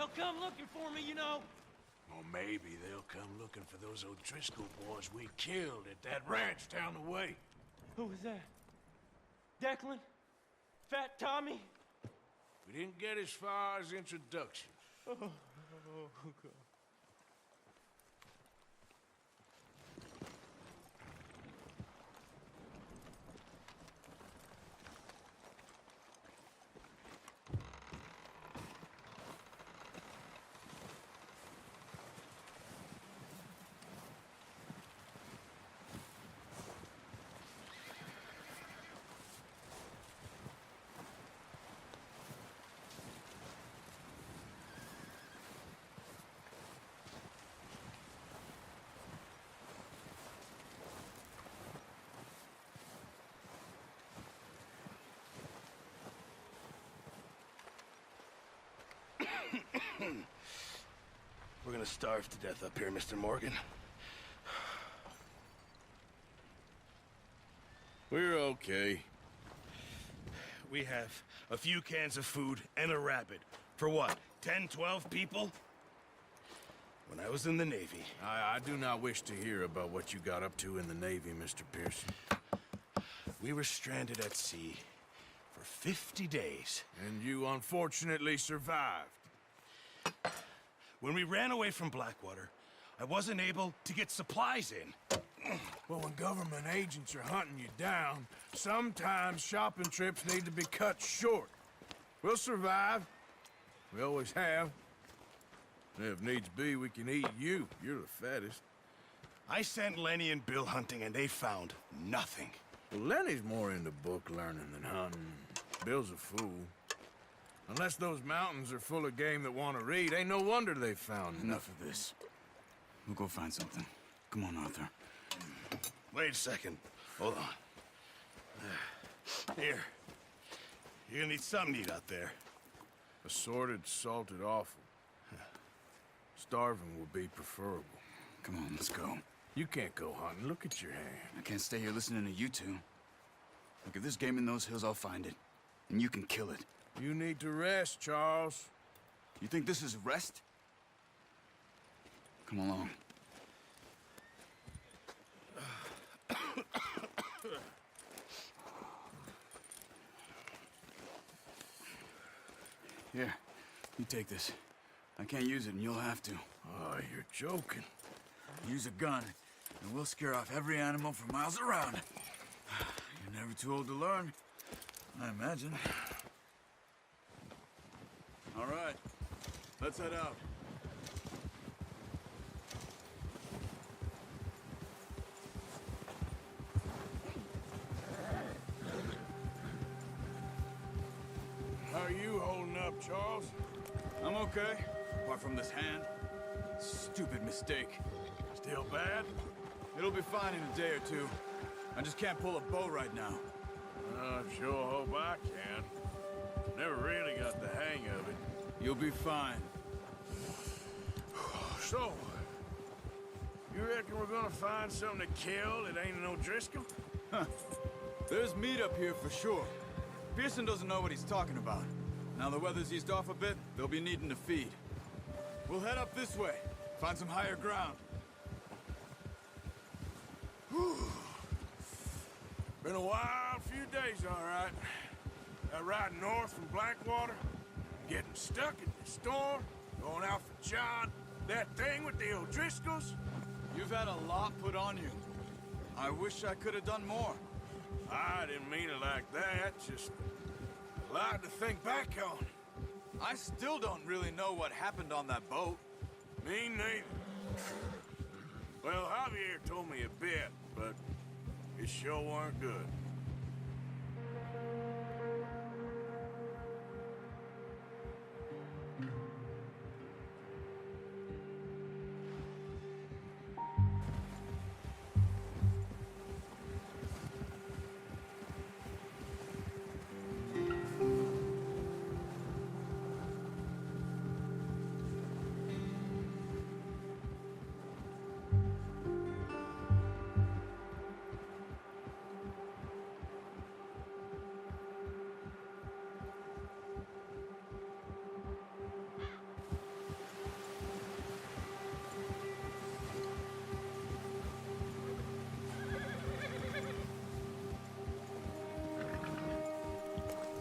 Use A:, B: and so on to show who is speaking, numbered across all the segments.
A: They'll come looking for me, you know.
B: Or maybe they'll come looking for those O'Driscoll boys we killed at that ranch down the way.
A: Who was that? Declan? Fat Tommy?
B: We didn't get as far as introductions.
A: Oh, God.
C: We're gonna starve to death up here, Mr. Morgan. We're okay. We have a few cans of food and a rabbit. For what, 10, 12 people? When I was in the Navy...
B: I do not wish to hear about what you got up to in the Navy, Mr. Pearson.
C: We were stranded at sea for 50 days.
B: And you unfortunately survived.
C: When we ran away from Blackwater, I wasn't able to get supplies in.
B: Well, when government agents are hunting you down, sometimes shopping trips need to be cut short. We'll survive. We always have. And if needs be, we can eat you. You're the fattest.
C: I sent Lenny and Bill hunting, and they found nothing.
B: Well, Lenny's more into book learning than hunting. Bill's a fool. Unless those mountains are full of game that want to read, ain't no wonder they found
D: Enough of this. We'll go find something. Come on, Arthur.
C: Wait a second. Hold on. Here. You're gonna need something to eat out there.
B: Assorted, salted offal. Starving will be preferable.
D: Come on, let's go.
B: You can't go hunting. Look at your hand.
D: I can't stay here listening to you two. Look, if there's game in those hills, I'll find it. And you can kill it.
B: You need to rest, Charles.
D: You think this is rest? Come along. Here, you take this. I can't use it, and you'll have to.
B: Oh, you're joking.
D: Use a gun, and we'll scare off every animal for miles around. You're never too old to learn, I imagine. All right, let's head out.
B: How are you holding up, Charles?
D: I'm okay, apart from this hand. Stupid mistake.
B: Still bad?
D: It'll be fine in a day or two. I just can't pull a bow right now.
B: I sure hope I can. Never really got the hang of it.
D: You'll be fine.
B: So, you reckon we're gonna find something to kill that ain't an O'Driscoll?
D: Huh. There's meat up here for sure. Pearson doesn't know what he's talking about. Now the weather's eased off a bit, they'll be needing to feed. We'll head up this way, find some higher ground.
B: Whew. Been a wild few days, all right. That ride north from Blackwater, getting stuck in the storm, going out for John, that thing with the O'Driscolls.
D: You've had a lot put on you. I wish I could have done more.
B: I didn't mean it like that, just a lot to think back on.
D: I still don't really know what happened on that boat.
B: Me neither. Well, Javier told me a bit, but it sure weren't good.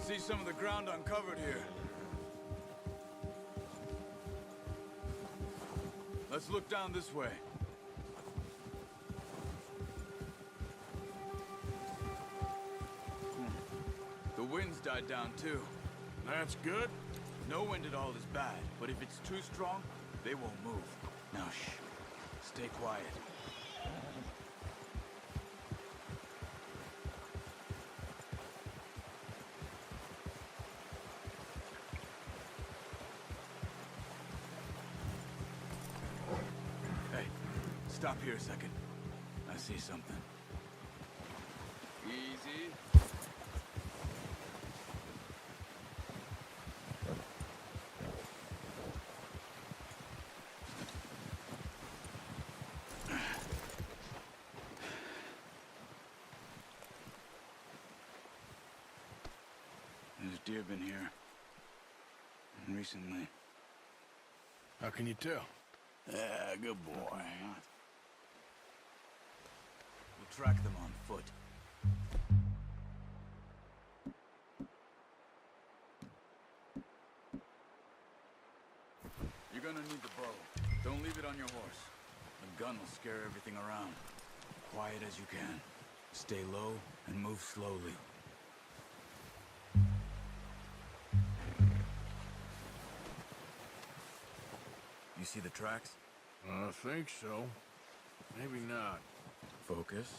D: see some of the ground uncovered here. Let's look down this way. The wind's died down too.
B: That's good.
D: No wind at all is bad, but if it's too strong, they won't move. Now shh. Stay quiet. Hey, stop here a second. I see something. Easy. There's deer been here. Recently.
B: How can you tell?
D: Yeah, good boy. We'll track them on foot. You're gonna need the bow. Don't leave it on your horse. The gun will scare everything around. Quiet as you can. Stay low and move slowly. You see the tracks?
B: I think so. Maybe not.
D: Focus.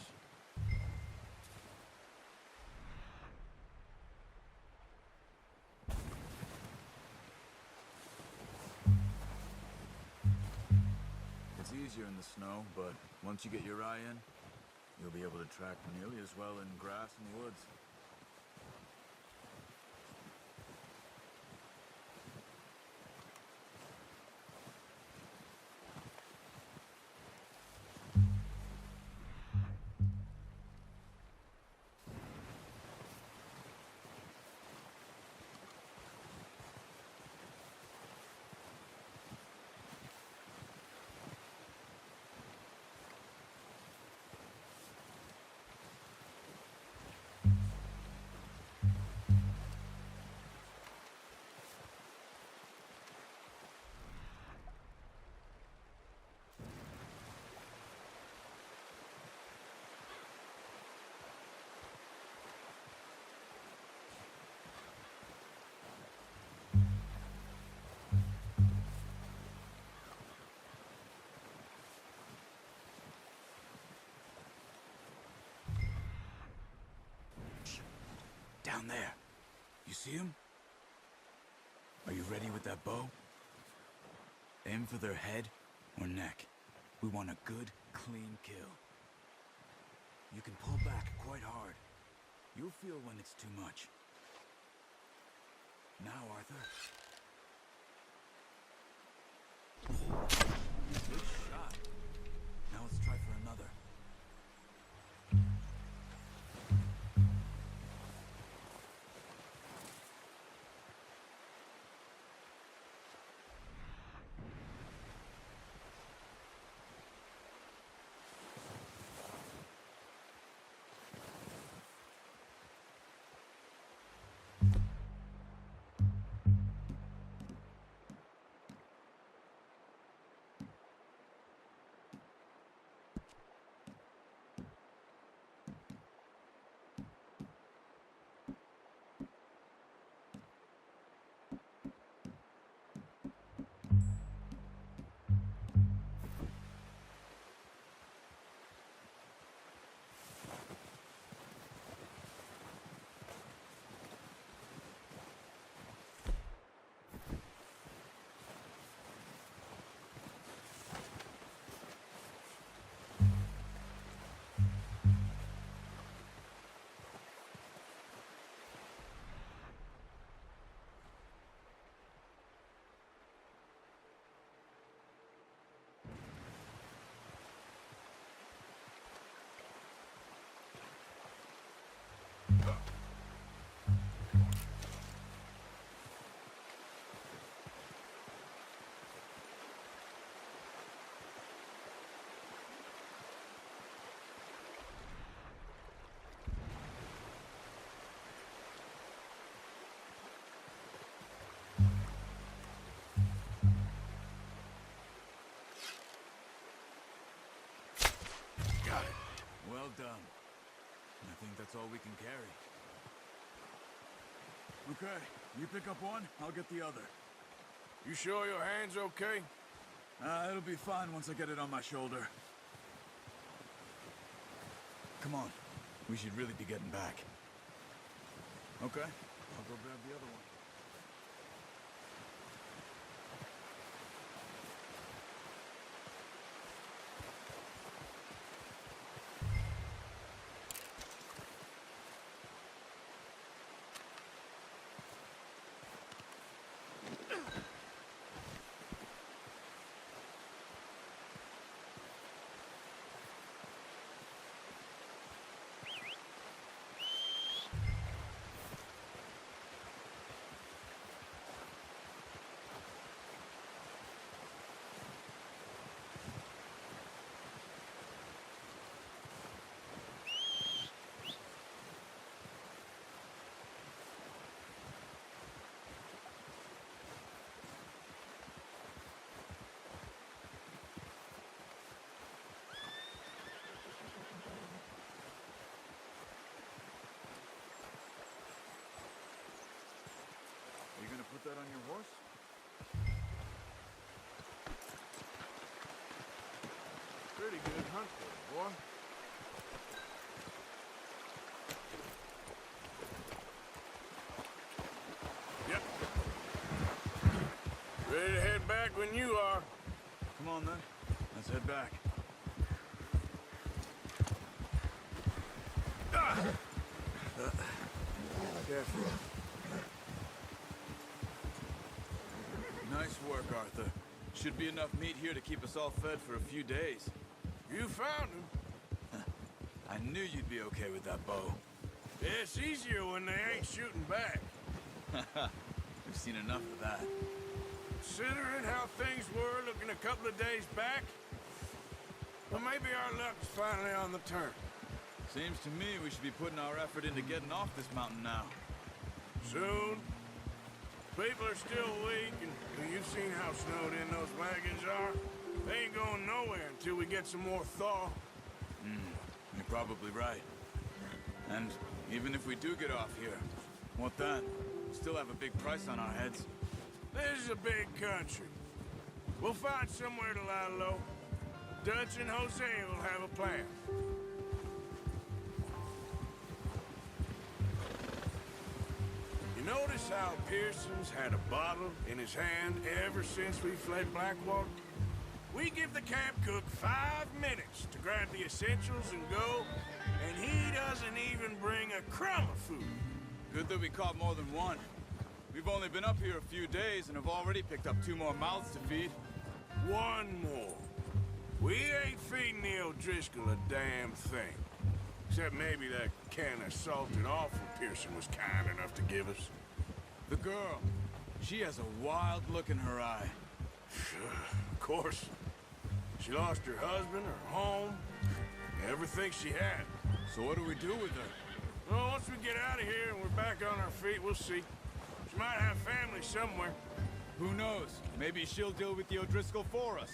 D: It's easier in the snow, but once you get your eye in, you'll be able to track nearly as well in grass and woods. Down there. You see him? Are you ready with that bow? Aim for their head or neck. We want a good, clean kill. You can pull back quite hard. You'll feel when it's too much. Now, Arthur. Good shot. Now let's try for another. Well done. I think that's all we can carry. Okay, you pick up one, I'll get the other.
B: You sure your hand's okay?
D: It'll be fine once I get it on my shoulder. Come on. We should really be getting back. Okay, I'll go grab the other one. You gonna put that on your horse?
B: Pretty good hunt for you, boy. Yep. Ready to head back when you are.
D: Come on then, let's head back. Careful. Nice work, Arthur. Should be enough meat here to keep us all fed for a few days.
B: You found him.
D: I knew you'd be okay with that bow.
B: Yeah, it's easier when they ain't shooting back.
D: We've seen enough of that.
B: Considering how things were looking a couple of days back, well, maybe our luck's finally on the turn.
D: Seems to me we should be putting our effort into getting off this mountain now.
B: Soon. People are still weak, and you've seen how snowed in those wagons are. They ain't going nowhere until we get some more thaw.
D: You're probably right. And even if we do get off here, what then? We still have a big price on our heads.
B: This is a big country. We'll find somewhere to lie low. Dutch and Jose will have a plan. You notice how Pearson's had a bottle in his hand ever since we fled Blackwater? We give the camp cook 5 minutes to grab the essentials and go, and he doesn't even bring a crumb of food.
D: Good that we caught more than one. We've only been up here a few days and have already picked up 2 more mouths to feed.
B: 1 more. We ain't feeding the O'Driscoll a damn thing. Except maybe that can of salted offal Pearson was kind enough to give us.
D: The girl. She has a wild look in her eye.
B: Of course. She lost her husband, her home, everything she had.
D: So what do we do with her?
B: Well, once we get out of here and we're back on our feet, we'll see. She might have family somewhere.
D: Who knows? Maybe she'll deal with the O'Driscoll for us.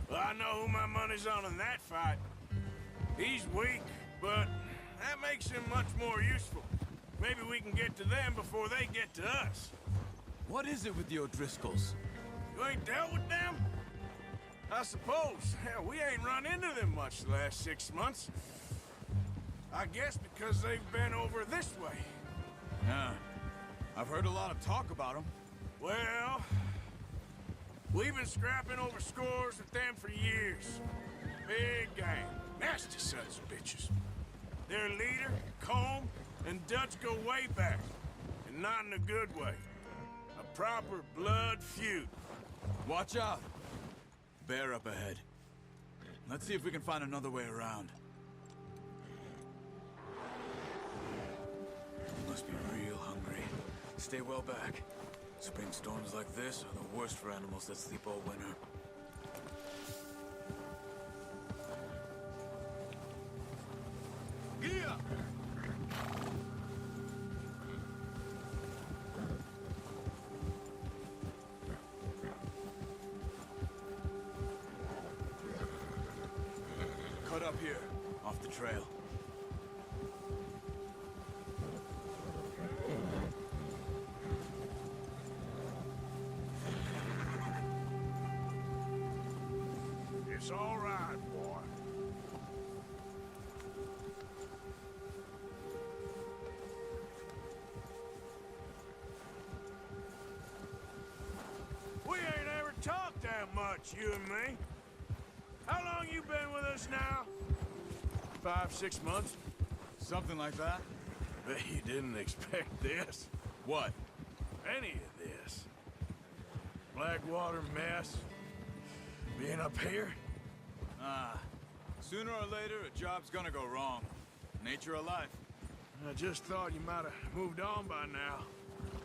B: Well, I know who my money's on in that fight. He's weak, but that makes him much more useful. Maybe we can get to them before they get to us.
D: What is it with the O'Driscolls?
B: You ain't dealt with them? I suppose. Hell, we ain't run into them much the last 6 months. I guess because they've been over this way.
D: Yeah. I've heard a lot of talk about them.
B: Well, we've been scrapping over scores with them for years. Big gang. Nasty sons of bitches. Their leader, Combe, and Dutch go way back. And not in a good way. A proper blood feud.
D: Watch out! Bear up ahead. Let's see if we can find another way around. You must be real hungry. Stay well back. Spring storms like this are the worst for animals that sleep all winter. Giddy up! Cut up the trail.
B: It's all right, boy. We ain't ever talked that much, you and me. How long you been with us now? 5, 6 months?
D: Something like that?
B: Bet you didn't expect this.
D: What?
B: Any of this. Blackwater mess. Being up here?
D: Ah. Sooner or later, a job's gonna go wrong. Nature of life.
B: I just thought you might have moved on by now.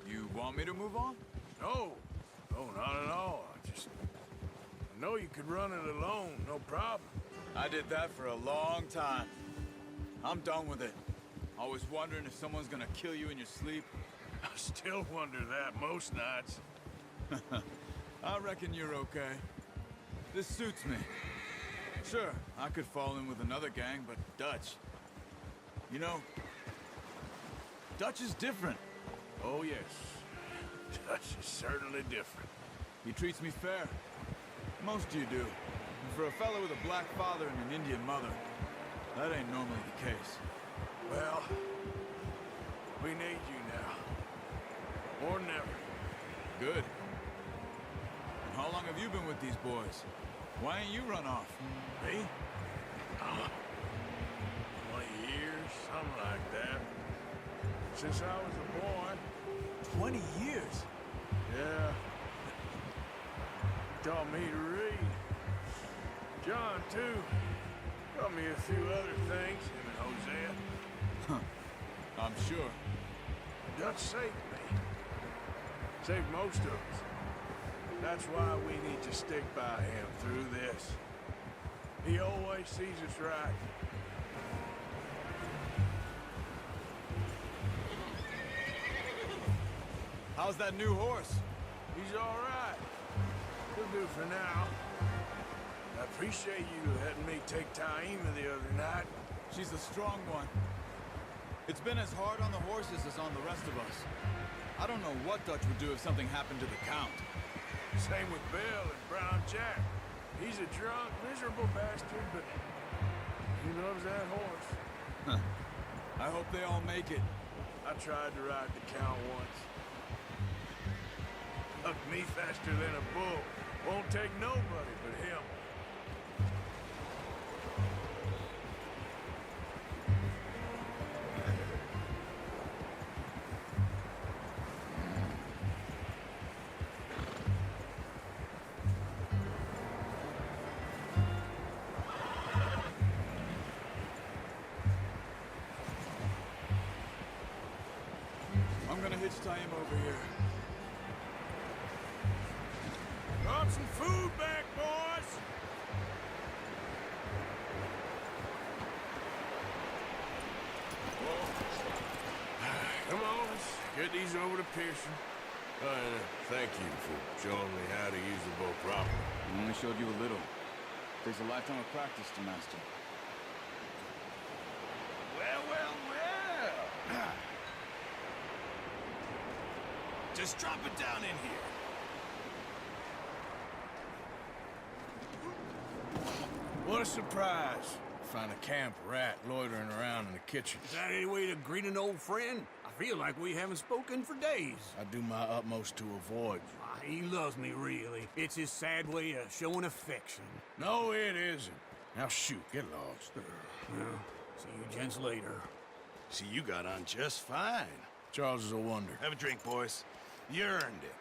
D: You want me to move on?
B: No. No, not at all. I know you could run it alone, no problem.
D: I did that for a long time. I'm done with it. Always wondering if someone's gonna kill you in your sleep.
B: I still wonder that most nights.
D: I reckon you're okay. This suits me. Sure, I could fall in with another gang, but Dutch... You know, Dutch is different.
B: Oh, yes. Dutch is certainly different.
D: He treats me fair. Most of you do. And for a fellow with a black father and an Indian mother, that ain't normally the case.
B: Well, we need you now. More than ever.
D: Good. And how long have you been with these boys? Why ain't you run off?
B: Me? 20 years, something like that. Since I was a boy.
D: 20 years?
B: Yeah. Taught me to read. John, too. Taught me a few other things, him and Hosea.
D: I'm sure.
B: Dutch saved me. Saved most of us. That's why we need to stick by him through this. He always sees us right.
D: How's that new horse?
B: He's all right. He'll do for now. I appreciate you letting me take Taima the other night.
D: She's a strong one. It's been as hard on the horses as on the rest of us. I don't know what Dutch would do if something happened to the Count.
B: Same with Bill and Brown Jack. He's a drunk, miserable bastard, but he loves that horse.
D: I hope they all make it.
B: I tried to ride the Count once. Hucked me faster than a bull. Won't take nobody but him.
D: I'm gonna hitch tie him over here.
B: Drop some food back, boys! Come on, let's get these over to Pearson. Thank you for showing me how to use the bow properly.
D: I only showed you a little. Takes a lifetime of practice to master.
C: Well, well, well. Just drop it down in here.
B: What a surprise. Find a camp rat loitering around in the kitchen.
E: Is that any way to greet an old friend? I feel like we haven't spoken for days.
B: I do my utmost to avoid you.
E: He loves me, really. It's his sad way of showing affection.
B: No, it isn't. Now shoot, get lost.
E: Well, see you gents later.
C: See, you got on just fine.
B: Charles is a wonder.
C: Have a drink, boys. You earned it.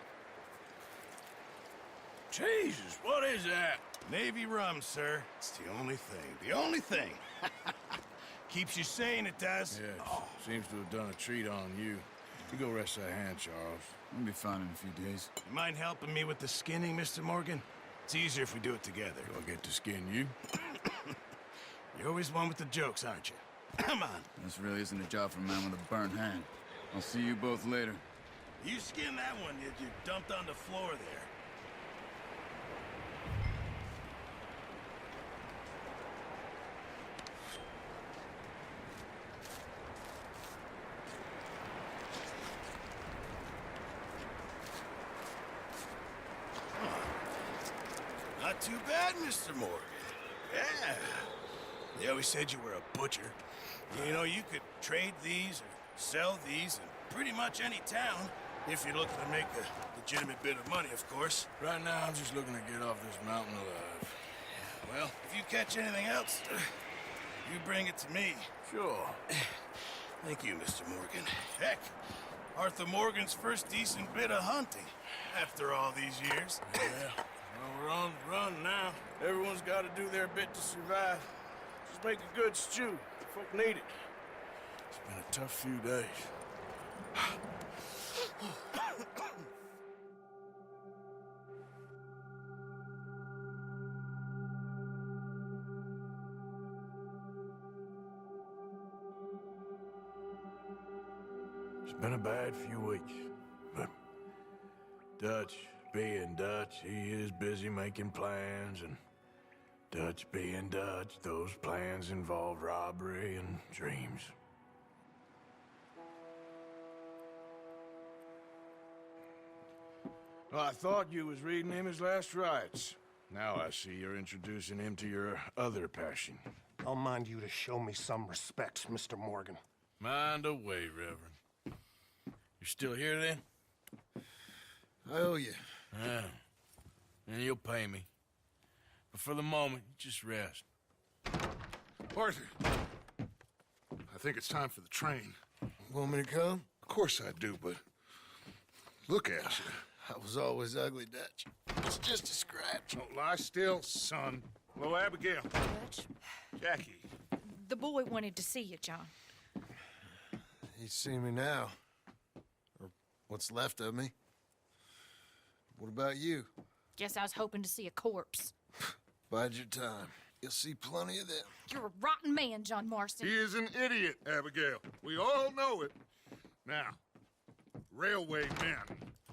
B: Jesus, what is that?
C: Navy rum, sir. It's the only thing. The only thing. Keeps you sane, it does.
B: Yes, seems to have done a treat on you. You go rest that hand, Charles.
D: I'll be fine in a few days.
C: You mind helping me with the skinning, Mr. Morgan? It's easier if we do it together.
B: Do I get to skin you?
C: You're always one with the jokes, aren't you? Come on.
D: This really isn't a job for a man with a burnt hand. I'll see you both later.
C: You skin that one that you dumped on the floor there. not too bad, Mr. Morgan. Yeah. They always said you were a butcher. You know, you could trade these or sell these in pretty much any town if you're looking to make a legitimate bit of money, of course.
B: Right now, I'm just looking to get off this mountain alive.
C: Well, if you catch anything else, you bring it to me.
B: Sure.
C: Thank you, Mr. Morgan. Heck, Arthur Morgan's first decent bit of hunting after all these years.
B: Yeah. Well, we're on the run now. Everyone's got to do their bit to survive. Just make a good stew. Folk need it. It's been a tough few days. It's been a bad few weeks, but Dutch being Dutch, he is busy making plans, and Dutch being Dutch, those plans involve robbery and dreams. Well, I thought you was reading him his last rites. Now I see you're introducing him to your other passion.
F: I'll mind you to show me some respect, Mr. Morgan.
B: Mind away, Reverend. You're still here, then?
C: I owe you.
B: Yeah. And you'll pay me. But for the moment, just rest.
G: Arthur, I think it's time for the train.
H: Want me to come?
G: Of course I do, but look at you.
H: I was always ugly, Dutch. It's just a scratch.
G: Don't lie still, son. Hello, Abigail.
I: Dutch,
G: Jackie.
I: the boy wanted to see you, John.
H: He's seen me now. Or what's left of me. What about you?
I: Guess I was hoping to see a corpse.
H: Bide your time. You'll see plenty of them.
I: You're a rotten man, John Marston.
G: He is an idiot, Abigail. We all know it. Now, railway men.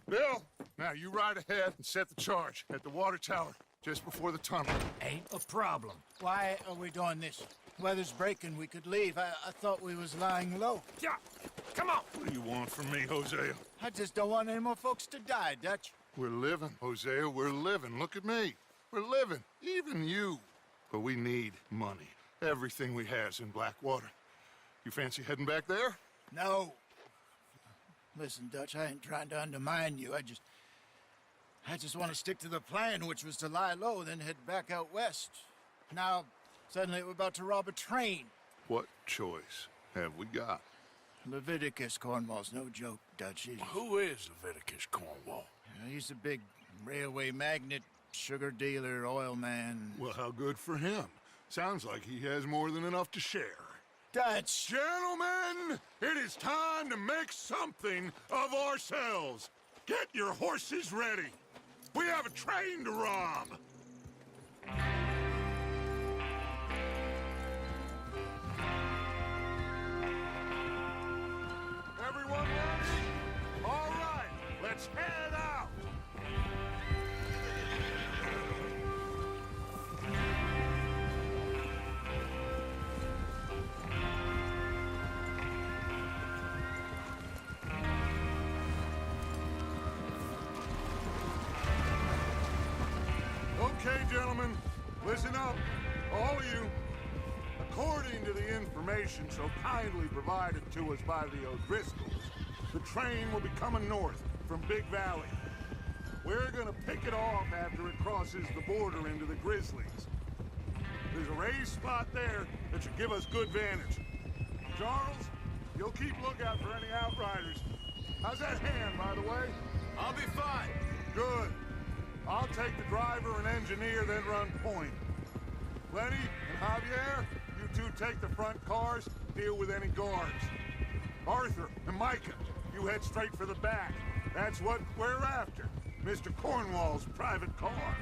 G: Bill, now you ride ahead and set the charge at the water tower just before the tunnel.
J: Ain't a problem. Why are we doing this? Weather's breaking. We could leave. I thought we was lying low.
G: Yeah, come on. What do you want from me, Hosea?
J: I just don't want any more folks to die, Dutch.
G: We're living, Hosea. We're living. Look at me. We're living. Even you. But we need money. Everything we has in Blackwater. You fancy heading back there?
J: No. Listen, Dutch, I ain't trying to undermine you. I just want to stick to the plan, which was to lie low, then head back out west. Now, suddenly we're about to rob a train.
G: What choice have we got?
J: Leviticus Cornwall's no joke, Dutch.
B: Who is Leviticus Cornwall?
J: He's a big railway magnate, sugar dealer, oil man.
G: Well, how good for him. Sounds like he has more than enough to share.
J: Dutch!
G: Gentlemen, it is time to make something of ourselves. Get your horses ready. We have a train to rob. Everyone ready? All right, let's head out. Okay, gentlemen, listen up, all of you. According to the information so kindly provided to us by the O'Driscolls, the train will be coming north from Big Valley. We're gonna pick it off after it crosses the border into the Grizzlies. There's a raised spot there that should give us good vantage. Charles, you'll keep lookout for any outriders. How's that hand, by the way?
D: I'll be fine.
G: Good. I'll take the driver and engineer, then run point. Lenny and Javier, you two take the front cars, deal with any guards. Arthur and Micah, you head straight for the back. That's what we're after. Mr. Cornwall's private car.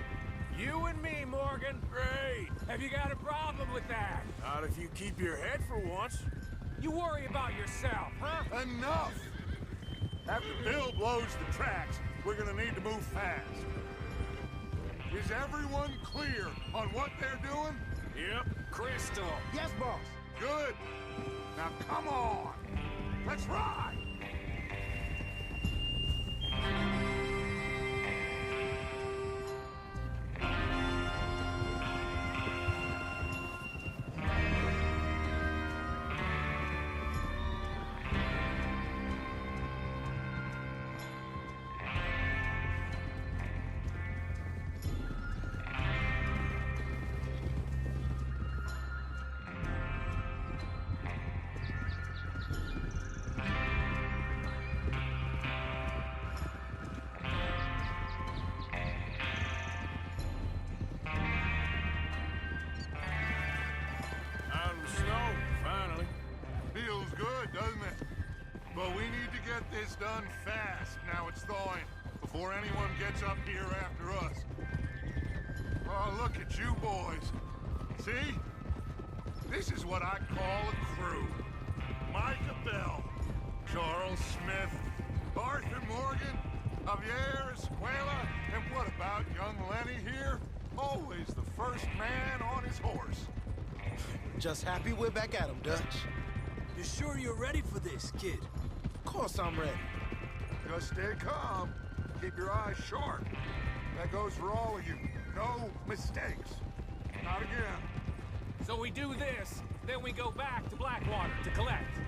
A: You and me, Morgan.
B: Great.
A: Have you got a problem with that?
B: Not if you keep your head for once.
A: You worry about yourself, huh?
G: Enough! After Bill blows the tracks, we're gonna need to move fast. Is everyone clear on what they're doing?
B: Yep.
A: Crystal.
J: Yes, boss.
G: Good. Now come on. Let's ride. get this done fast now it's thawing, before anyone gets up here after us. Oh, look at you boys. See? This is what I call a crew. Micah Bell, Charles Smith, Arthur Morgan, Javier Escuela, and what about young Lenny here? Always the first man on his horse.
K: Just happy we're back at him, Dutch.
E: You sure you're ready for this, kid?
K: Of course I'm ready.
G: Just stay calm. Keep your eyes sharp. That goes for all of you. No mistakes. Not again.
A: So we do this, then we go back to Blackwater to collect.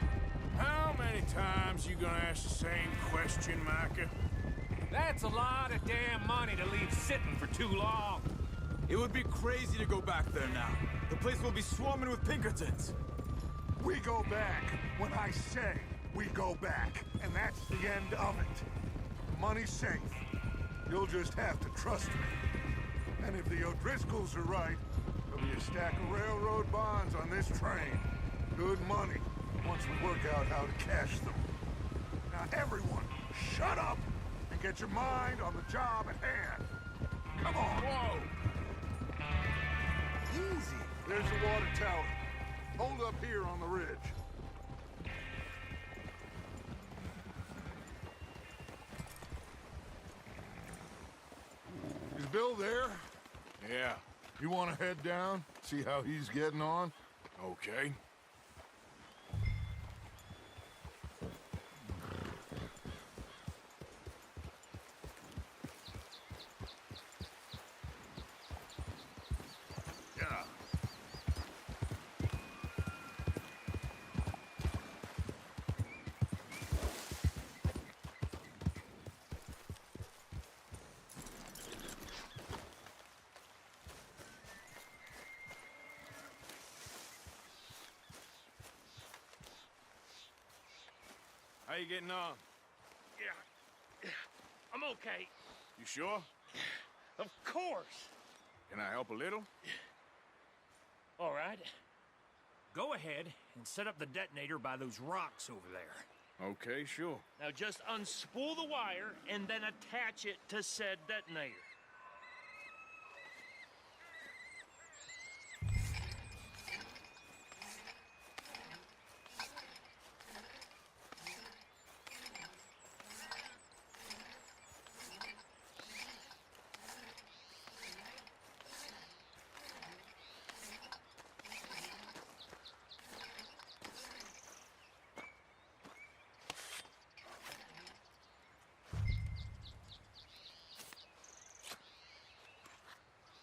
B: How many times you gonna ask the same question, Micah?
A: That's a lot of damn money to leave sitting for too long.
D: It would be crazy to go back there now. The place will be swarming with Pinkertons.
G: We go back when I say we go back, and that's the end of it. Money's safe. You'll just have to trust me. And if the O'Driscolls are right, there'll be a stack of railroad bonds on this train. Good money, once we work out how to cash them. Now everyone, shut up and get your mind on the job at hand. Come on.
B: Whoa!
G: Easy. There's the water tower. Hold up here on the ridge. Is Bill there?
B: Yeah,
G: You want to head down? See how he's getting on?
B: okay.
G: Yeah.
B: How you getting on?
L: Yeah, I'm okay.
B: You sure?
L: Of course.
B: Can I help a little?
L: All right. Go ahead and set up the detonator by those rocks over there.
B: Okay, sure.
L: Now just unspool the wire and then attach it to said detonator.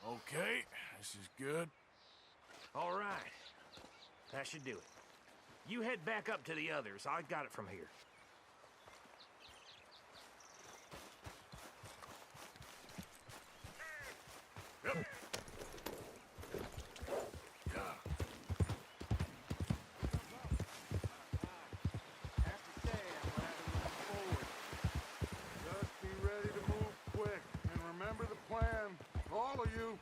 B: Okay, this is good.
L: All right. That should do it. You head back up to the others. I got it from here.
B: Yep.
G: Just be ready to move quick. And remember the plan. All of you,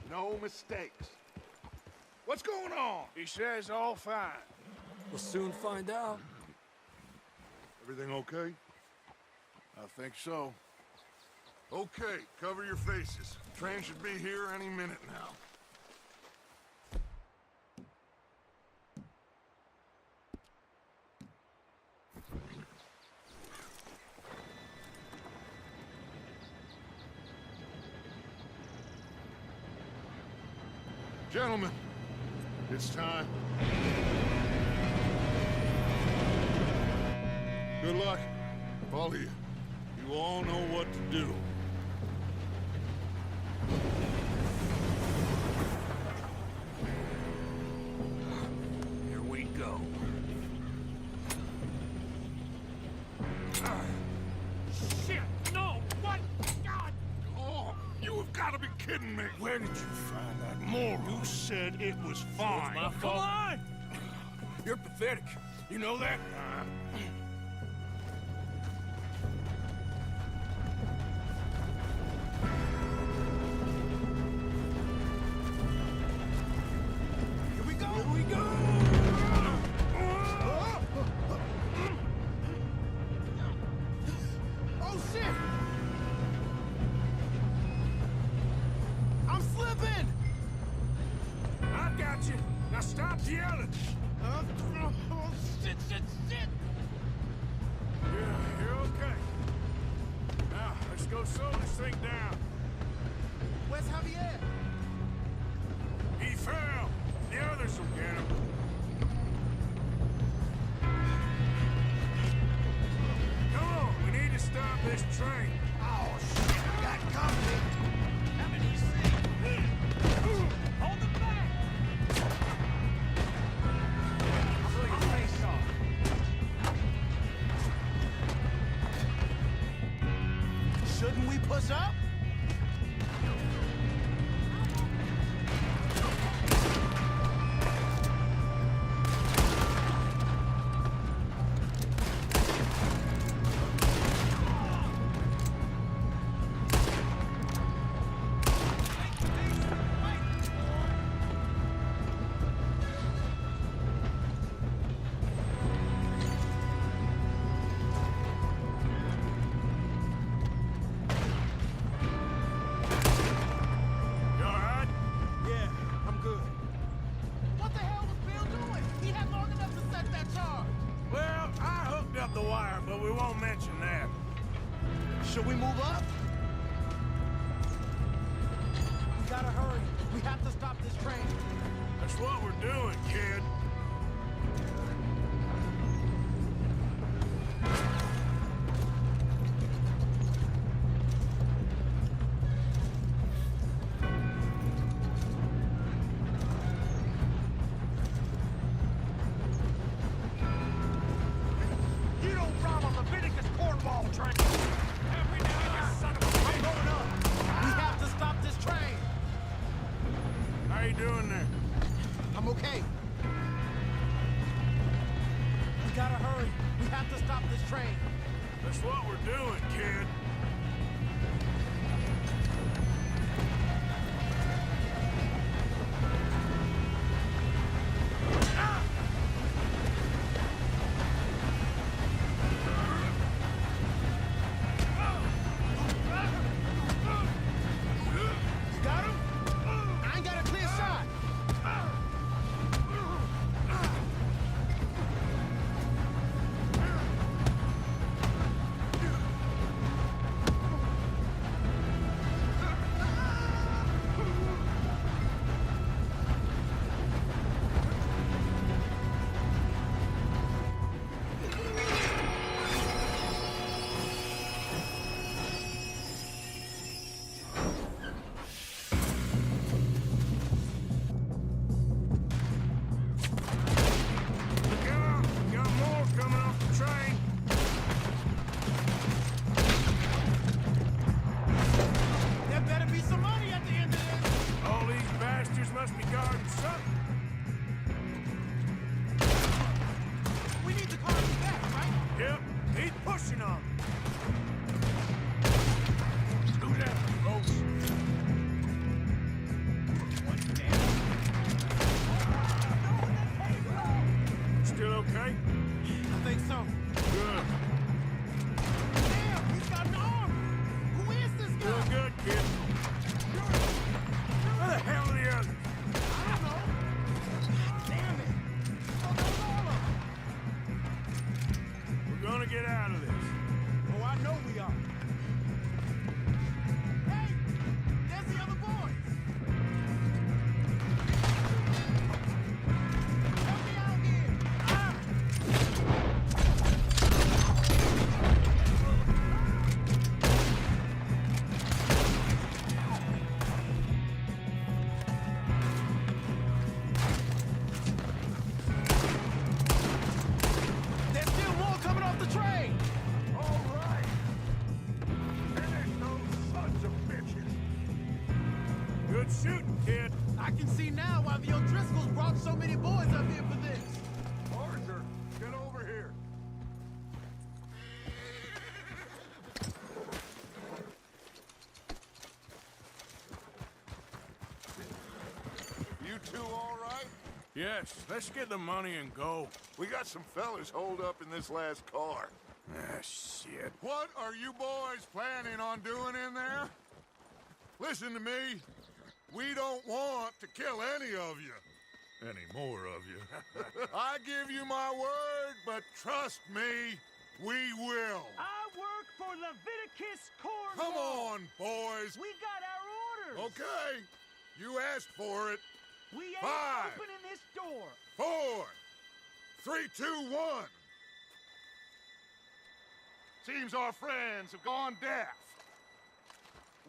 G: no mistakes. What's going on?
B: He says all fine.
E: We'll soon find out.
G: Everything okay?
B: I think so.
G: Okay, cover your faces. Train should be here any minute now. Gentlemen, it's time. Good luck, all of you. You all know what to do.
L: Here we go. Shit! No! What? God!
G: Oh, you have got to be kidding me.
B: Where did you find that moron?
G: You said it was fine.
B: My fault. Come on! You're pathetic. You know that?
G: Here we go. Here we go.
B: stop yelling!
J: Shit!
B: You're okay. Now, let's go slow this thing down.
K: Where's Javier?
B: He fell. The others will get him. Come on, we need to stop this train.
J: Oh, shit, I got company.
L: How many you see? Hold them back! I'll blow your face off.
K: Shouldn't we push up?
B: You all right?
K: Yeah, I'm good. What the hell was Bill doing? He had long enough to set that charge.
B: Well, I hooked up the wire, but we won't mention that.
K: Should we move up? We gotta hurry. We have to stop this train.
B: That's what we're doing, kid.
J: You don't ride on Leviticus Cornwall train.
L: Every now, you son of a
K: I'm going up. We have to stop this train.
B: How you doing there?
K: I'm okay. We gotta hurry. We have to stop this train.
B: That's what we're doing, kid.
K: You got him? I ain't got a clear shot.
B: Look out! Got more coming off the train.
K: There better be some money at the end of this.
B: All these bastards must be guarding something.
K: We need the car back, right?
B: Yep, he's pushing on them. Scoot out, folks. Still okay?
K: I think so.
B: Good.
K: Damn, he's got an arm. Who is this guy?
B: Doing good, kid. Where the hell are the others?
K: I don't know. Damn it. Oh, there's all of them.
B: We're gonna get out of this.
K: Oh, I know we are. Hey, there's the other boys. Help me out here. Ah! There's still more coming off the train.
G: All right. Finish those sons of bitches.
B: Good shooting, kid.
K: I can see now why the O'Driscolls brought so many boys up here for this.
G: Arthur, get over here. You two all right?
B: Yes, let's get the money and go.
G: We got some fellas holed up in this last car.
B: Ah, shit.
G: What are you boys planning on doing in there? Listen to me. We don't want to kill any of you. any more of you. I give you my word, but trust me, we will.
K: I work for Leviticus Cornwall.
G: Come on, boys.
K: We got our orders.
G: Okay, you asked for it.
K: We ain't
G: 5,
K: opening this door.
G: 4, 3, 2, 1. Seems our friends have gone deaf.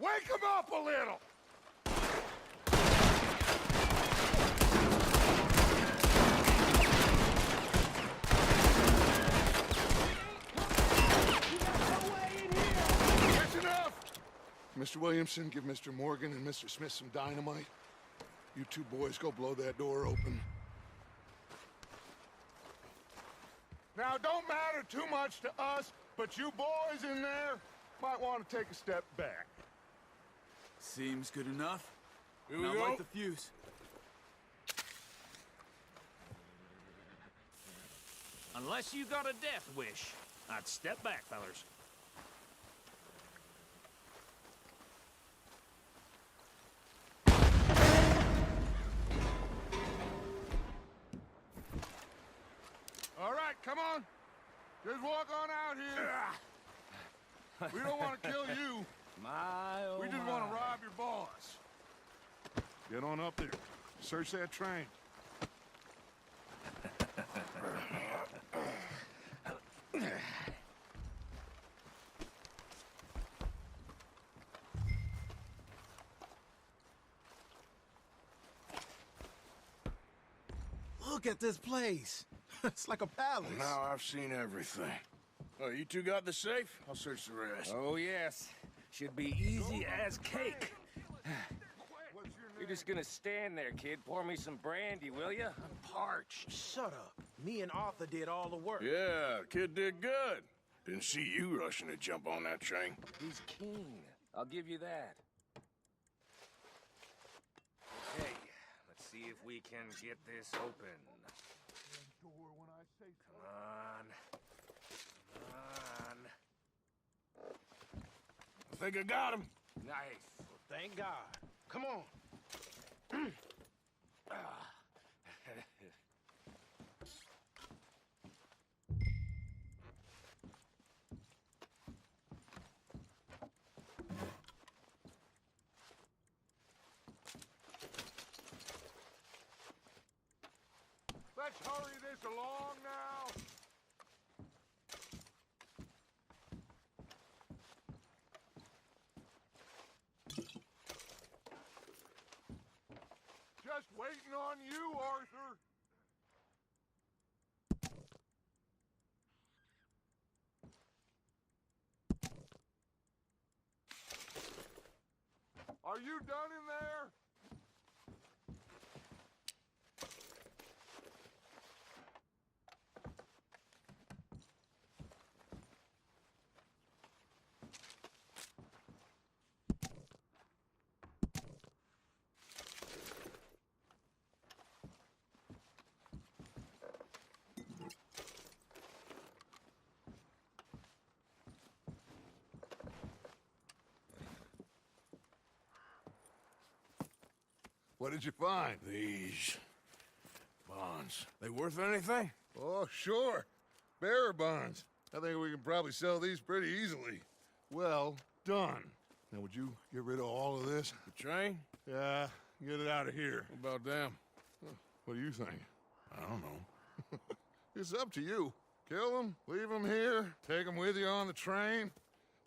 G: Wake them up a little. That's enough! Mr. Williamson, give Mr. Morgan and Mr. Smith some dynamite. You two boys go blow that door open. Now, don't matter too much to us, but you boys in there might want to take a step back.
D: Seems good enough.
B: Here we
D: now
B: go.
D: light the fuse.
L: Unless you got a death wish, I'd step back, fellers.
G: All right, come on. Just walk on out here. We don't want to kill you. We just want to rob your boss. Get on up there. Search that train.
K: Look at this place. It's like a palace.
B: Now I've seen everything. Oh, you two got the safe? I'll search the rest.
A: Oh, yes. Should be easy as cake. You're just gonna stand there, kid. Pour me some brandy, will ya? I'm parched.
K: Shut up. Me and Arthur did all the work.
B: Yeah, kid did good. Didn't see you rushing to jump on that train.
A: He's keen. I'll give you that. Okay, let's see if we can get this open. Come on. Come on.
B: I think I got him.
A: Nice.
K: Well, thank God. Come on.
G: Let's hurry this along now. Just waiting on you, Arthur. Are you done in there? What did you find?
B: These bonds. They worth anything?
G: Oh, sure. Bearer bonds. I think we can probably sell these pretty easily. Well done. Now, would you get rid of all of this?
B: The train?
G: Yeah, get it out of here.
B: What about them?
G: What do you think?
B: I don't know.
G: It's up to you. Kill them, leave them here, take them with you on the train.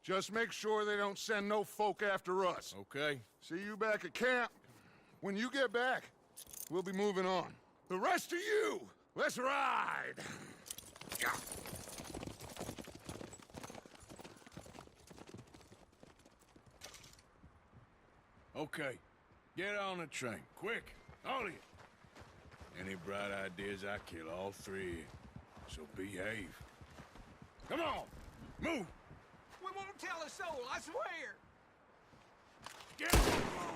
G: Just make sure they don't send no folk after us.
B: Okay.
G: See you back at camp. When you get back, we'll be moving on. The rest of you, let's ride!
B: Okay. Get on the train. Quick. All of you. Any bright ideas, I kill all three. So behave. Come on! Move!
K: We won't tell a soul, I swear.
B: Get along!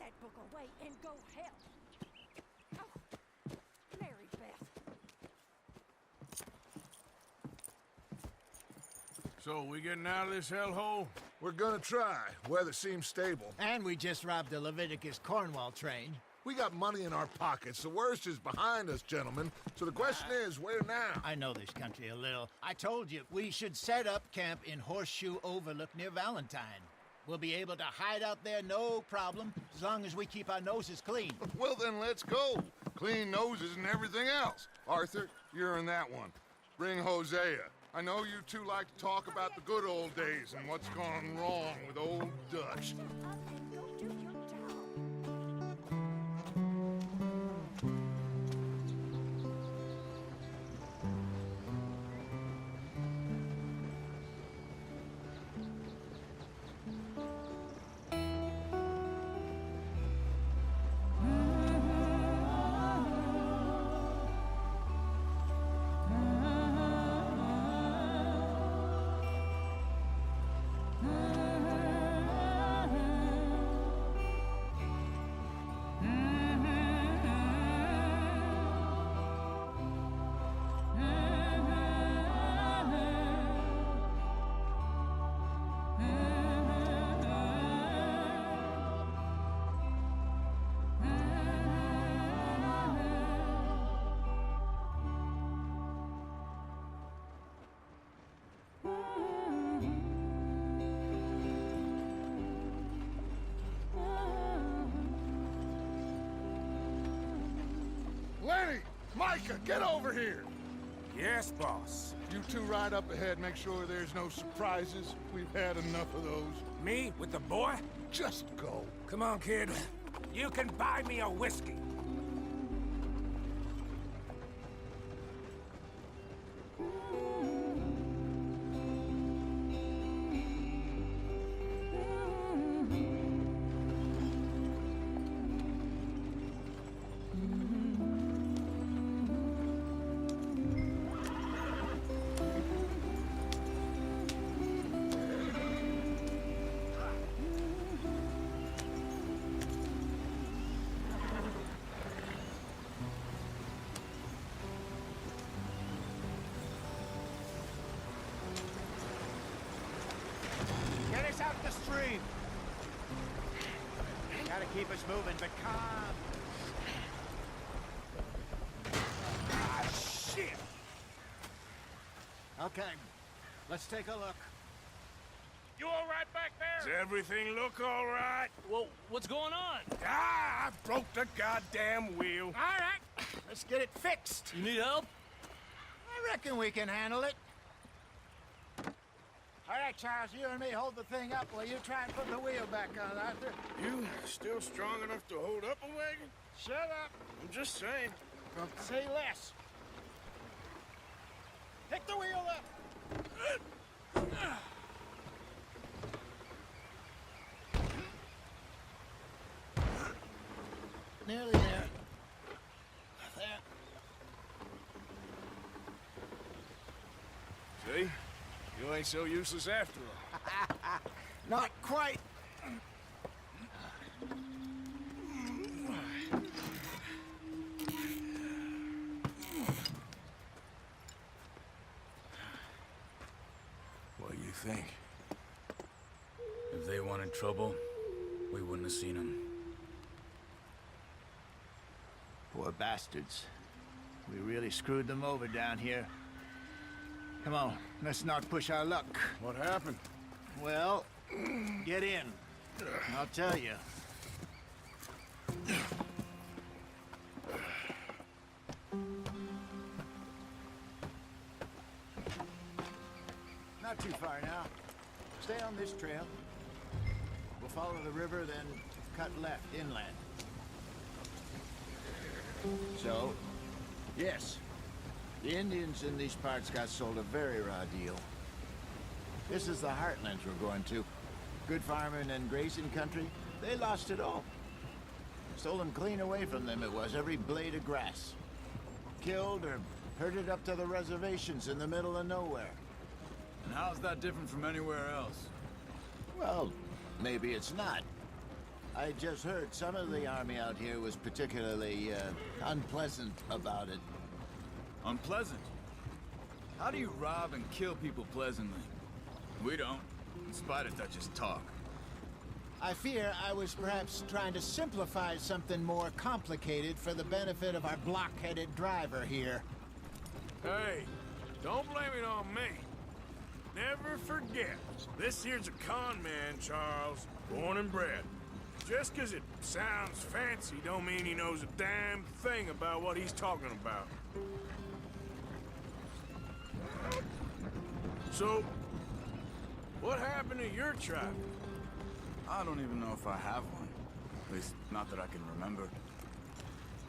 M: that book away and go help. Oh, Mary Beth.
B: So, we getting out of this hellhole?
G: We're gonna try. Weather seems stable.
J: And we just robbed the Leviticus Cornwall train.
G: We got money in our pockets. The worst is behind us, gentlemen. So the question is, where now?
J: I know this country a little. I told you, we should set up camp in Horseshoe Overlook near Valentine. We'll be able to hide out there, no problem, as long as we keep our noses clean.
G: Well, then let's go. Clean noses and everything else. Arthur, you're in that one. Bring Hosea. I know you two like to talk about the good old days and what's gone wrong with old Dutch. Lenny! Micah, get over here!
A: Yes, boss.
G: You two ride up ahead, make sure there's no surprises. We've had enough of those.
A: Me with the boy?
G: Just go.
A: Come on, kid. You can buy me a whiskey.
J: Get us out the stream. Gotta keep us moving, but calm.
A: Ah, shit!
J: Okay, let's take a look.
L: You all right back
B: Does
L: there?
B: everything look all right?
L: Well, what's going on?
B: Ah, I broke the goddamn wheel.
J: All right, let's get it fixed.
L: You need help?
J: I reckon we can handle it. All right, Charles, you and me hold the thing up while you try and put the wheel back on, Arthur.
B: You still strong enough to hold up a wagon?
J: Shut up.
B: I'm just saying.
J: Well, say less. Pick the wheel up. Nearly there. There.
B: See? You ain't so useless after all.
J: Not quite.
B: What do you think?
D: If they wanted trouble, we wouldn't have seen them.
J: Poor bastards. We really screwed them over down here. Come on, let's not push our luck.
B: What happened?
J: Well, get in. I'll tell you. Not too far now. Stay on this trail. We'll follow the river, then cut left inland. So, yes, the Indians in these parts got sold a very raw deal. This is the heartlands we're going to. Good farming and grazing country, they lost it all. Stolen clean away from them it was, every blade of grass. Killed or herded up to the reservations in the middle of nowhere.
D: And how's that different from anywhere else?
J: Well, maybe it's not. I just heard some of the army out here was particularly unpleasant about it.
D: Unpleasant? How do you rob and kill people pleasantly? We don't, in spite of Dutch's talk.
J: I fear I was perhaps trying to simplify something more complicated for the benefit of our block-headed driver here.
B: Hey, don't blame it on me. Never forget, this here's a con man, Charles, born and bred. Just 'cause it sounds fancy don't mean he knows a damn thing about what he's talking about. So, what happened to your tribe?
D: I don't even know if I have one. At least, not that I can remember.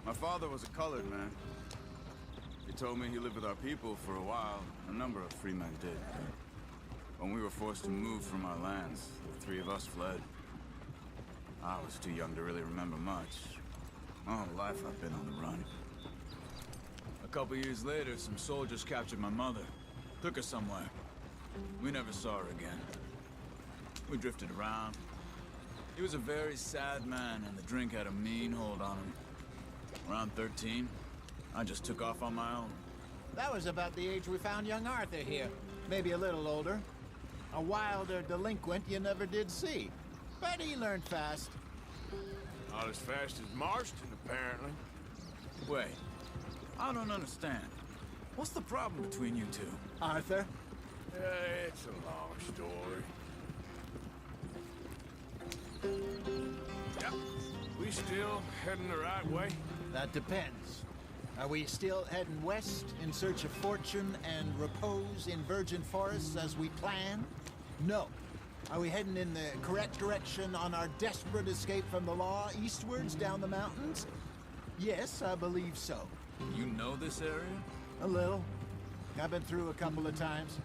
D: My father was a colored man. He told me he lived with our people for a while. A number of free men did. When we were forced to move from our lands, the three of us fled. I was too young to really remember much. My whole life I've been on the run. A couple years later, some soldiers captured my mother. Took her somewhere. We never saw her again. We drifted around. He was a very sad man, and the drink had a mean hold on him. Around 13, I just took off on my own.
J: That was about the age we found young Arthur here. Maybe a little older. A wilder delinquent you never did see. But he learned fast.
B: Not as fast as Marston, apparently.
D: Wait, I don't understand. What's the problem between you two?
J: Arthur?
B: It's a long story. Yep. We still heading the right way?
J: That depends. Are we still heading west in search of fortune and repose in virgin forests as we planned? No. Are we heading in the correct direction on our desperate escape from the law eastwards down the mountains? Yes, I believe so.
D: You know this area?
J: A little. I've been through a couple of times.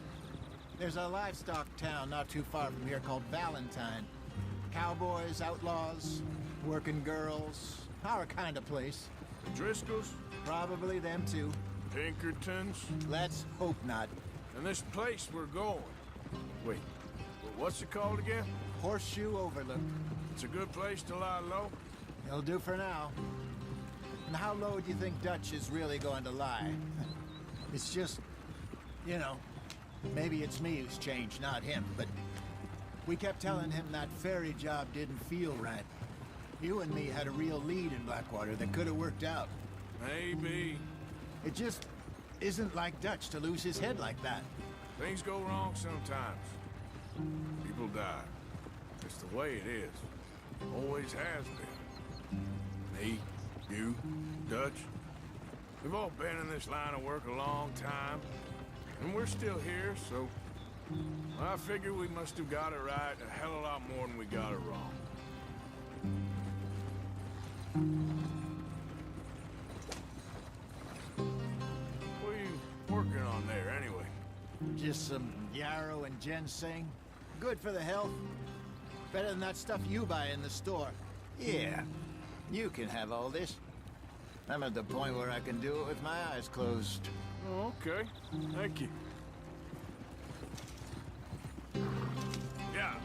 J: There's a livestock town not too far from here called Valentine. Cowboys, outlaws, working girls, our kind of place.
B: Driscolls?
J: Probably them too.
B: Pinkertons?
J: Let's hope not.
B: And this place we're going. Wait, what's it called again?
J: Horseshoe Overlook.
B: It's a good place to lie low?
J: It'll do for now. And how low do you think Dutch is really going to lie? It's just, you know, maybe it's me who's changed, not him, but we kept telling him that ferry job didn't feel right. You and me had a real lead in Blackwater that could have worked out.
B: Maybe.
J: It just isn't like Dutch to lose his head like that.
B: Things go wrong sometimes. People die. It's the way it is. Always has been. Me, you, Dutch. We've all been in this line of work a long time. And we're still here, so I figure we must have got it right a hell of a lot more than we got it wrong. What are you working on there, anyway?
J: Just some yarrow and ginseng. Good for the health. Better than that stuff you buy in the store. Yeah, you can have all this. I'm at the point where I can do it with my eyes closed.
B: Oh, okay. Thank you. Yeah.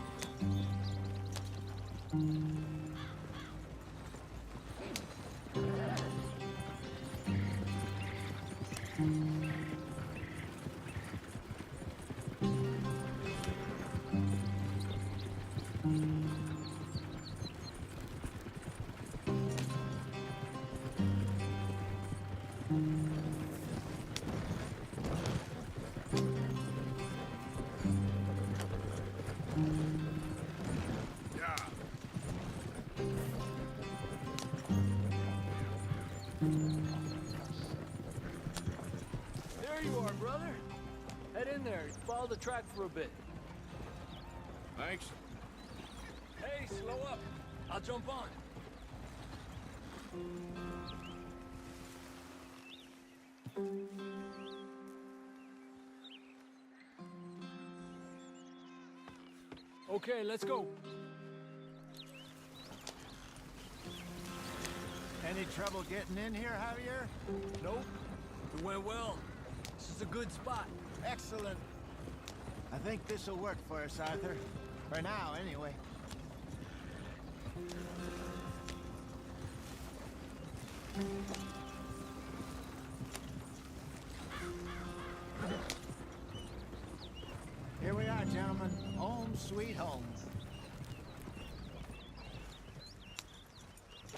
N: There you are, brother. Head in there. Follow the track for a bit.
B: Thanks.
N: Hey, slow up. I'll jump on. Okay, let's go.
J: Any trouble getting in here, Javier?
N: Nope. It went well. This is a good spot.
J: Excellent. I think this'll work for us, Arthur. For now, anyway. Here we are, gentlemen. Home sweet home.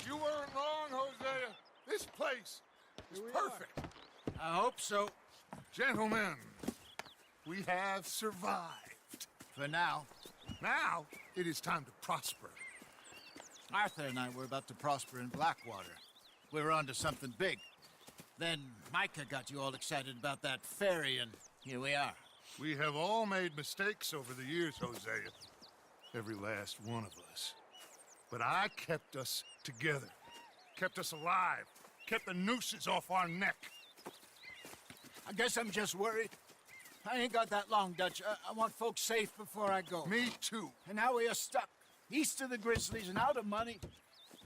G: You weren't wrong, Hosea. This place is perfect.
J: I hope so.
G: Gentlemen, we have survived.
J: For now.
G: Now, it is time to prosper.
J: Arthur and I were about to prosper in Blackwater. We were onto something big. Then Micah got you all excited about that ferry, and here we are.
G: We have all made mistakes over the years, Hosea. Every last one of us. But I kept us together. Kept us alive. Kept the nooses off our neck.
J: I guess I'm just worried. I ain't got that long, Dutch. I want folks safe before I go.
G: Me too.
J: And now we are stuck. East of the Grizzlies and out of money.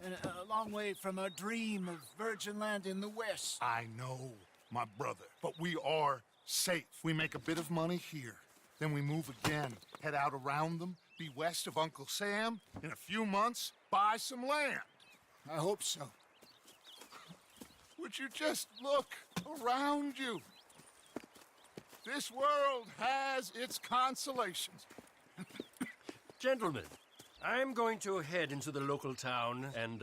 J: And a long way from our dream of virgin land in the west.
G: I know, my brother. But we are safe. We make a bit of money here. Then we move again. Head out around them. Be west of Uncle Sam. In a few months, buy some land.
J: I hope so.
G: Would you just look around you? This world has its consolations.
O: Gentlemen, I'm going to head into the local town and,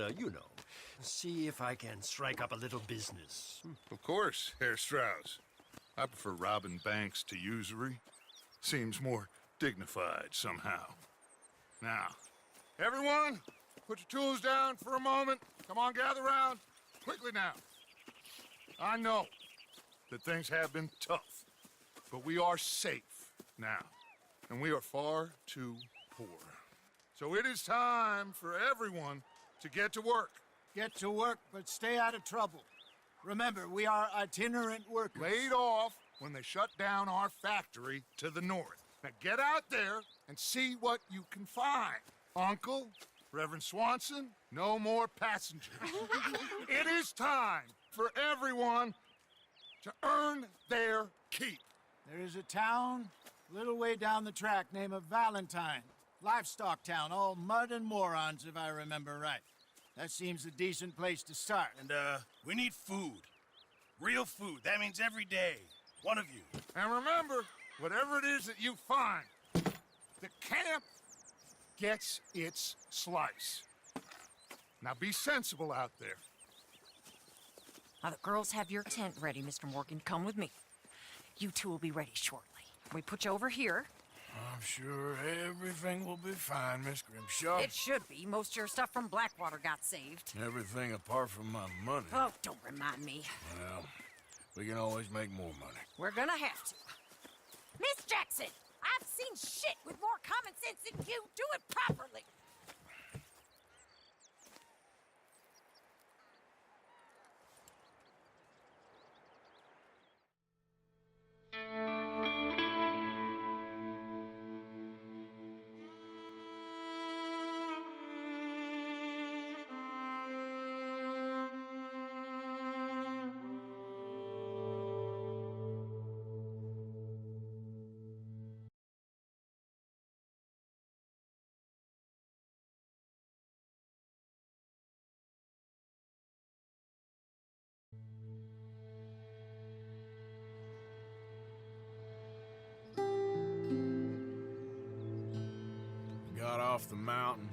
O: see if I can strike up a little business.
G: Of course, Herr Strauss. I prefer robbing banks to usury. Seems more dignified somehow. Now, everyone, put your tools down for a moment. Come on, gather round. Quickly now. I know that things have been tough, but we are safe now, and we are far too poor. So it is time for everyone to get to work.
J: Get to work, but stay out of trouble. Remember, we are itinerant workers.
G: Laid off when they shut down our factory to the north. Now get out there and see what you can find. Uncle, Reverend Swanson, no more passengers. It is time for everyone to earn their keep.
J: There is a town a little way down the track named Valentine. Livestock town, all mud and morons, if I remember right. That seems a decent place to start.
C: And, we need food. Real food. That means every day. One of you.
G: And remember, whatever it is that you find, the camp gets its slice. Now be sensible out there.
P: Now, the girls have your tent ready, Mr. Morgan. Come with me. You two will be ready shortly. We put you over here.
B: I'm sure everything will be fine, Miss Grimshaw.
P: It should be. Most of your stuff from Blackwater got saved.
B: Everything apart from my money.
P: Oh, don't remind me.
B: Well, we can always make more money.
P: We're gonna have to. Miss Jackson, I've seen shit with more common sense than you. Do it properly.
B: Got off the mountain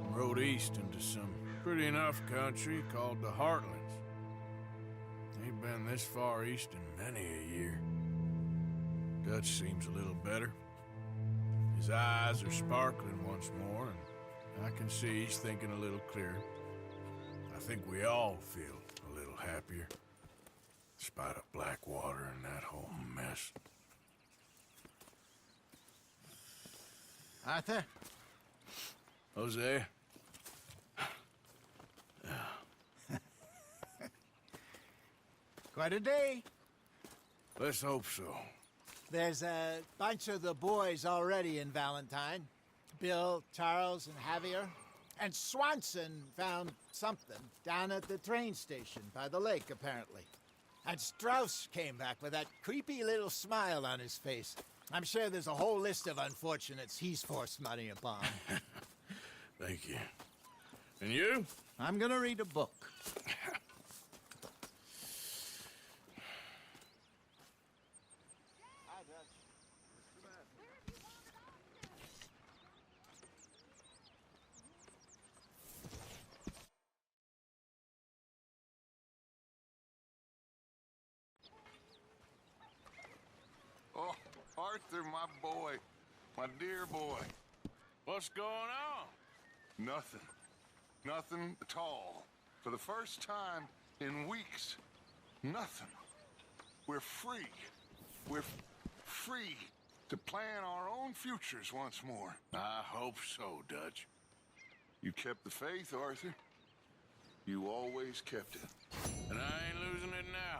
B: and rode east into some pretty enough country called the Heartlands. Ain't been this far east in many a year. Dutch seems a little better. His eyes are sparkling once more, and I can see he's thinking a little clearer. I think we all feel a little happier, despite of Blackwater and that whole mess.
J: Arthur?
B: Hosea?
J: Quite a day.
B: Let's hope so.
J: There's a bunch of the boys already in Valentine. Bill, Charles, and Javier. And Swanson found something down at the train station by the lake, apparently. And Strauss came back with that creepy little smile on his face. I'm sure there's a whole list of unfortunates he's forced money upon.
B: Thank you. And you?
J: I'm gonna read a book.
G: Oh, Arthur, my boy. My dear boy.
B: What's going on?
G: Nothing. Nothing at all. For the first time in weeks, nothing. We're free. We're free to plan our own futures once more.
B: I hope so, Dutch.
G: You kept the faith, Arthur. You always kept it.
B: And I ain't losing it now.